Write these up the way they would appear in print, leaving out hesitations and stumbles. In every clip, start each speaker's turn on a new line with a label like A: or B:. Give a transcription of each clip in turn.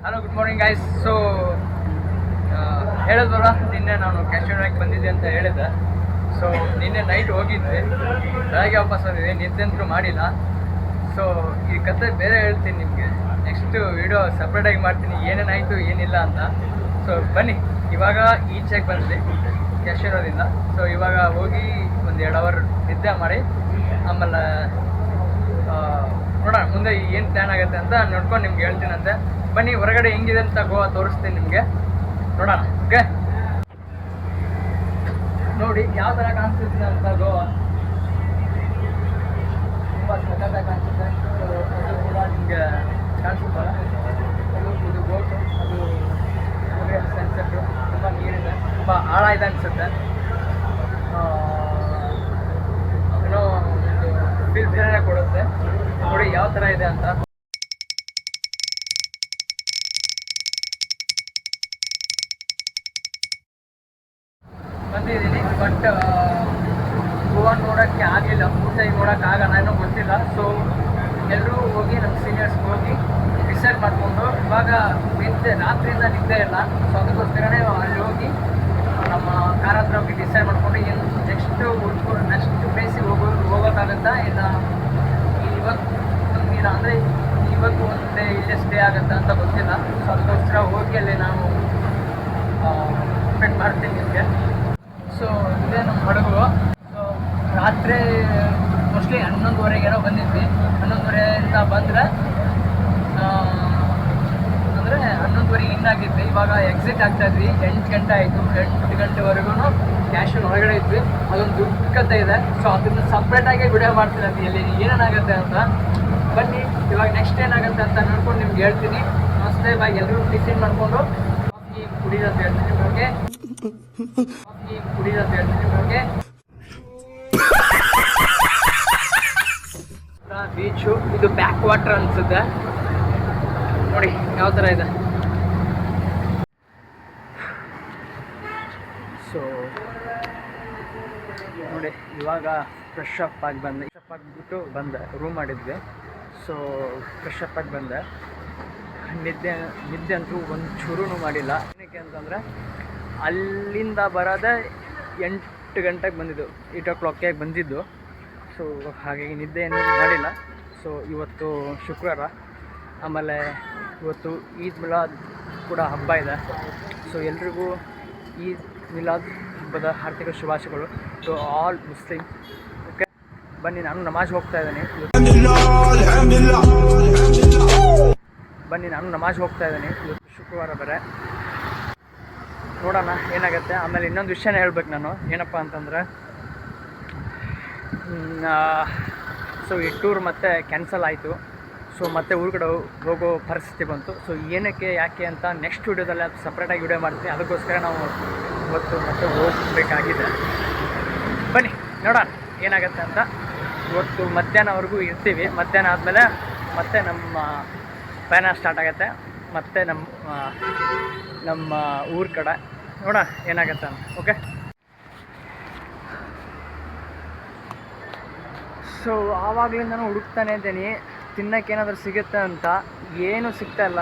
A: Hello, good morning guys. So ಹೇಳಿದ್ವಲ್ಲ, ನಿನ್ನೆ ನಾನು ಕ್ಯಾಶ್ಮೀರಕ್ಕೆ ಬಂದಿದ್ದೆ ಅಂತ ಹೇಳಿದ್ದೆ. ಸೊ ನಿನ್ನೆ ನೈಟ್ ಹೋಗಿದ್ದೆ, ಬೆಳಗ್ಗೆ ವಾಪಸ್ ಬಂದಿದ್ದೆ, ನಿದ್ದೆಂತರೂ ಮಾಡಿಲ್ಲ. ಸೊ ಈ ಕತೆ ಬೇರೆ ಹೇಳ್ತೀನಿ ನಿಮಗೆ, ನೆಕ್ಸ್ಟ್ ವೀಡಿಯೋ ಸಪ್ರೇಟಾಗಿ ಮಾಡ್ತೀನಿ, ಏನೇನಾಯಿತು ಏನಿಲ್ಲ ಅಂತ. ಸೊ ಬನ್ನಿ, ಇವಾಗ ಈಚೆಗೆ ಬಂದಿದೆ ಕ್ಯಾಶ್ಮೀರದಿಂದ. ಸೊ ಇವಾಗ ಹೋಗಿ ಒಂದು 2 ಅವರ್ ನಿದ್ದೆ ಮಾಡಿ ಆಮೇಲೆ ನೋಡೋಣ ಮುಂದೆ ಏನು ಪ್ಲ್ಯಾನ್ ಆಗುತ್ತೆ ಅಂತ ನೋಡ್ಕೊಂಡು ನಿಮ್ಗೆ ಹೇಳ್ತೀನಂತೆ. ಬನ್ನಿ, ಹೊರಗಡೆ ಹೆಂಗಿದೆ ಅಂತ ಗೋವಾ ತೋರಿಸ್ತೀನಿ ನಿಮಗೆ, ನೋಡೋಣ. ಓಕೆ, ನೋಡಿ ಯಾವ ಥರ ಕಾಣಿಸುತ್ತೆ ಅಂತ ಗೋವಾ. ತುಂಬ ಸಖತ್ತಾಗಿ ಕಾಣಿಸುತ್ತೆ. ಅದು ಕೂಡ ನಿಮಗೆ ಕಾಣಿಸುತ್ತಲ್ಲ, ಇದು ಬೋಟು, ಅದು ಸನ್ಸೆಟ್ಟು, ತುಂಬ ನೀರಿದೆ, ತುಂಬ ಆಳ ಇದೆ ಅನಿಸುತ್ತೆ. ಏನೋ ಫೀಲ್ ಬೇರೆ ಕೊಡುತ್ತೆ. ನೋಡಿ ಯಾವ ಥರ ಇದೆ ಅಂತ. ಬಂದಿದ್ದೀನಿ, ಬಟ್ ಗೋವಾ ನೋಡೋಕ್ಕೆ ಆಗಲಿಲ್ಲ, ಪೂರ್ತಿಯಾಗಿ ನೋಡೋಕ್ಕಾಗಲ್ಲ, ಏನೋ ಗೊತ್ತಿಲ್ಲ. ಸೊ ಎಲ್ಲರೂ ಹೋಗಿ ನಮ್ಮ ಸೀನಿಯರ್ಸ್ ಹೋಗಿ ಡಿಸೈಡ್ ಮಾಡಿಕೊಂಡು ಇವಾಗ ರಾತ್ರಿಯಿಂದ ನಿದ್ದೆ ಇಲ್ಲ. ಸೊ ಅದಕ್ಕೋಸ್ಕರನೇ ಅಲ್ಲಿ ಹೋಗಿ ನಮ್ಮ ಕಾರ್ ಹತ್ರ ಹೋಗಿ ಡಿಸೈಡ್ ಮಾಡಿಕೊಂಡು ಏನು ನೆಕ್ಸ್ಟ್ ಪ್ಲೇಸಿಗೆ ಹೋಗೋಕ್ಕಾಗುತ್ತಾ, ಇಲ್ಲ ಇಲ್ಲ ಅಂದರೆ ಇವತ್ತು ಒಂದು ಡೇ ಇಲ್ಲೇ ಸ್ಟೇ ಆಗುತ್ತಾ ಅಂತ ಗೊತ್ತಿಲ್ಲ. ಸೊ ಅದಕ್ಕೋಸ್ಕರ ಹೋಗಿ ಅಲ್ಲಿ ನಾವು ಸ್ಪೆಂಡ್ ಮಾಡ್ತೀನಿ ನಿಮಗೆ. ಸೊ ಇದೇ ನಮ್ಮ ಹಡಗು. ಸೊ ರಾತ್ರಿ ಮೋಸ್ಟ್ಲಿ 11:30 ಬಂದಿದ್ವಿ. 11:30 ಅಂತ ಬಂದರೆ ಅಂದರೆ 11:30 ಇನ್ನಾಗಿದ್ವಿ. ಇವಾಗ ಎಕ್ಸಿಟ್ ಆಗ್ತಾಯಿದ್ವಿ. 8 ಗಂಟೆ ಆಯಿತು. 8 ಗಂಟೆವರೆಗೂ ಕ್ಯಾಶ್ಮೀರ್ ಹೊರಗಡೆ ಇದ್ವಿ. ಅದೊಂದು ದೊಡ್ಡ ಕತೆ ಇದೆ. ಸೊ ಅದನ್ನು ಸಪ್ರೇಟಾಗಿ ವಿಡಿಯೋ ಮಾಡ್ತೀನಿ ಅದು ಎಲ್ಲಿ ಏನೇನಾಗುತ್ತೆ ಅಂತ. ಬನ್ನಿ, ಇವಾಗ ನೆಕ್ಸ್ಟ್ ಏನಾಗುತ್ತೆ ಅಂತ ನೋಡ್ಕೊಂಡು ನಿಮ್ಗೆ ಹೇಳ್ತೀನಿ. ಅಷ್ಟೇ, ಇವಾಗ ಎಲ್ಲರೂ ಟಿಫಿನ್ ಮಾಡಿಕೊಂಡು ಕಾಫಿ ಕುಡಿಯೋದು ಹೇಳ್ತೀನಿ ನಿಮಗೆ. ಬೀಚು ಇದು ಬ್ಯಾಕ್ ವಾಟರ್ ಅನ್ಸುತ್ತೆ. ನೋಡಿ ಯಾವ ಥರ ಇದೆ. ಸೊ ನೋಡಿ, ಇವಾಗ ಫ್ರೆಶ್ ಅಪ್ ಆಗಿಬಿಟ್ಟು ಬಂದೆ. ರೂಮ್ ಮಾಡಿದ್ವಿ. ಸೊ ಫ್ರೆಶ್ ಅಪ್ ಆಗಿ ಬಂದೆ. ನಿದ್ದೆ ಅಂತೂ ಒಂದು ಚೂರೂ ಮಾಡಿಲ್ಲ. ಏನಕ್ಕೆ ಅಂತಂದರೆ ಅಲ್ಲಿಂದ ಬರೋದೇ 8 ಗಂಟೆಗೆ ಬಂದಿದ್ದು, 8 o'clock ಬಂದಿದ್ದು. ಸೊ ಹಾಗಾಗಿ ನಿದ್ದೆ ಏನು ಮಾಡಿಲ್ಲ. ಸೊ ಇವತ್ತು ಶುಕ್ರವಾರ, ಆಮೇಲೆ ಇವತ್ತು ಈದ್ ಮಿಲಾದ್ ಕೂಡ ಹಬ್ಬ ಇದೆ. ಸೊ ಎಲ್ರಿಗೂ ಈದ್ ಮಿಲಾದ್ ಹಬ್ಬದ ಹಾರ್ದಿಕ ಶುಭಾಶಯಗಳು ಟು ಆಲ್ ಮುಸ್ಲಿಮ್. ಓಕೆ, ಬನ್ನಿ, ನಾನು ನಮಾಜ್ ಹೋಗ್ತಾ ಇದ್ದೀನಿ. ಇವತ್ತು ಶುಕ್ರವಾರ ಬೇರೆ. ನೋಡೋಣ ಏನಾಗುತ್ತೆ. ಆಮೇಲೆ ಇನ್ನೊಂದು ವಿಷಯನೇ ಹೇಳ್ಬೇಕು ನಾನು, ಏನಪ್ಪ ಅಂತಂದರೆ ಸೊ ಈ ಟೂರ್ ಮತ್ತೆ ಕ್ಯಾನ್ಸಲ್ ಆಯಿತು. ಸೊ ಮತ್ತೆ ಊರುಗಡೆ ಹೋಗೋ ಪರಿಸ್ಥಿತಿ ಬಂತು. ಸೊ ಏನಕ್ಕೆ ಯಾಕೆ ಅಂತ ನೆಕ್ಸ್ಟ್ ವೀಡಿಯೋದಲ್ಲಿ ಅದು ಸಪ್ರೇಟಾಗಿ ವಿಡಿಯೋ ಮಾಡ್ತೀವಿ. ಅದಕ್ಕೋಸ್ಕರ ನಾವು ಇವತ್ತು ಮತ್ತೆ ಹೋಗಬೇಕಾಗಿದೆ. ಬನ್ನಿ ನೋಡೋಣ ಏನಾಗುತ್ತೆ ಅಂತ. ಇವತ್ತು ಮಧ್ಯಾಹ್ನವರೆಗೂ ಇರ್ತೀವಿ. ಮಧ್ಯಾಹ್ನ ಆದಮೇಲೆ ಮತ್ತೆ ನಮ್ಮ ಪ್ರಯಾಣ ಸ್ಟಾರ್ಟ್ ಆಗುತ್ತೆ. ಮತ್ತು ನಮ್ಮ ಊರ ಕಡೆ ನೋಡೋಣ ಏನಾಗುತ್ತೆ ಅಂತ. ಓಕೆ, ಸೊ ಆವಾಗಲಿಂದ ಹುಡುಕ್ತಾನೆ ಇದ್ದೀನಿ ತಿನ್ನೋಕ್ಕೆ ಏನಾದರೂ ಸಿಗುತ್ತೆ ಅಂತ. ಏನೂ ಸಿಗ್ತಾಯಿಲ್ಲ.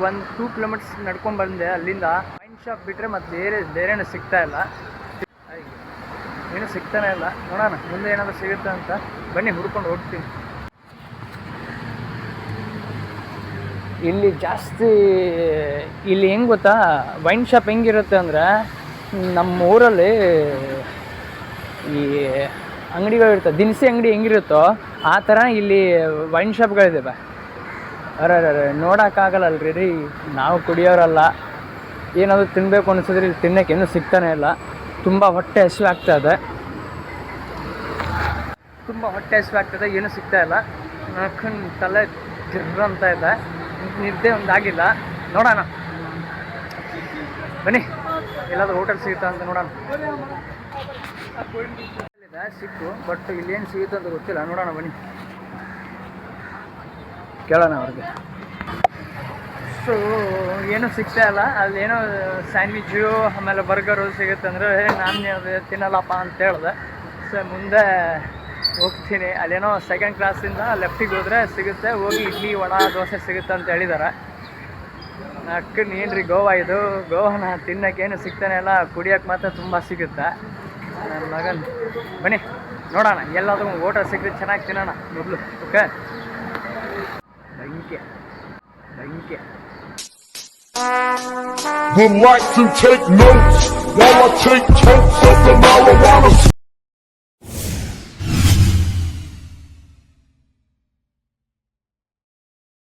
A: 1-2 ಕಿಲೋಮೀಟರ್ಸ್ ನಡ್ಕೊಂಡು ಬಂದೆ. ಅಲ್ಲಿಂದ ವೈನ್ ಶಾಪ್ ಬಿಟ್ಟರೆ ಮತ್ತು ಬೇರೆನೂ ಸಿಗ್ತಾಯಿಲ್ಲ. ಏನೂ ಸಿಗ್ತಾನೆ ಇಲ್ಲ. ನೋಡೋಣ ಮುಂದೆ ಏನಾದರೂ ಸಿಗುತ್ತೆ ಅಂತ. ಬನ್ನಿ, ಹುಡ್ಕೊಂಡು ಹೋಗ್ತೀನಿ. ಇಲ್ಲಿ ಜಾಸ್ತಿ ಹೆಂಗೆ ಗೊತ್ತಾ, ವೈನ್ ಶಾಪ್ ಹೆಂಗಿರುತ್ತೆ ಅಂದರೆ, ನಮ್ಮ ಊರಲ್ಲಿ ಈ ಅಂಗಡಿಗಳಿರ್ತವೆ, ದಿನಸಿ ಅಂಗಡಿ ಹೆಂಗಿರುತ್ತೋ ಆ ಥರ ಇಲ್ಲಿ ವೈನ್ ಶಾಪ್ಗಳಿದ್ದಾವೆ. ಅರೆ ನೋಡೋಕ್ಕಾಗಲ್ಲಲ್ರಿ ರೀ, ನಾವು ಕುಡಿಯೋರಲ್ಲ. ಏನಾದರೂ ತಿನ್ನಬೇಕು ಅನಿಸಿದ್ರೆ ಇಲ್ಲಿ ತಿನ್ನೋಕ್ಕೆ ಏನೂ ಸಿಗ್ತಾನೆ ಇಲ್ಲ. ತುಂಬ ಹೊಟ್ಟೆ ಹಸಿವಾಗ್ತದೆ, ಏನೂ ಸಿಗ್ತಾಯಿಲ್ಲ. ನಡ್ಕೊಂಡು ತಲೆ ತಿರ್ರಂತ ಇದೆ, ನಿದ್ದೆ ಒಂದಾಗಿಲ್ಲ. ನೋಡೋಣ ಬನ್ನಿ, ಎಲ್ಲಾದರೂ ಹೋಟೆಲ್ ಸಿಗುತ್ತಾ ಅಂತ ನೋಡೋಣ. ಸಿಕ್ಕು, ಬಟ್ ಇಲ್ಲೇನು ಸಿಗುತ್ತೆ ಅಂತ ಗೊತ್ತಿಲ್ಲ. ನೋಡೋಣ ಬನ್ನಿ, ಕೇಳೋಣ ಅವ್ರಿಗೆ. ಸೊ ಏನೂ ಸಿಗ್ತಾ ಇಲ್ಲ. ಅಲ್ಲೇನೋ ಸ್ಯಾಂಡ್ವಿಚ್ಚು ಆಮೇಲೆ ಬರ್ಗರು ಸಿಗುತ್ತೆ ಅಂದರೆ ನಾನು ತಿನ್ನಲ್ಲಪ್ಪ ಅಂತ ಹೇಳಿದೆ. ಸೊ ಮುಂದೆ ಹೋಗ್ತೀನಿ. ಅಲ್ಲೇನೋ ಸೆಕೆಂಡ್ ಕ್ಲಾಸಿಂದ ಲೆಫ್ಟಿಗೆ ಹೋದರೆ ಸಿಗುತ್ತೆ, ಹೋಗಿ ಇಡ್ಲಿ ವಡಾ ದೋಸೆ ಸಿಗುತ್ತೆ ಅಂತ ಹೇಳಿದ್ದಾರೆ. ಅಕ್ಕನ ಏನ್ರಿ ಗೋವಾ ಇದು, ಗೋವಾನ ತಿನ್ನೋಕ್ಕೇನು ಸಿಗ್ತಾನೆ ಇಲ್ಲ, ಕುಡಿಯೋಕೆ ಮಾತ್ರ ತುಂಬ ಸಿಗುತ್ತೆ. ನನ್ನ ಮಗನ್ ಬನ್ನಿ ನೋಡೋಣ, ಎಲ್ಲಾದ್ರೂ ಊಟ ಸಿಕ್ಕರೆ ಚೆನ್ನಾಗಿ ತಿನ್ನೋಣ ಮೊದಲು. ಓಕೆ, ಬೆಂಕಿ ಬೆಂಕಿ.
B: Would like to take notes while I take totes of the mouth.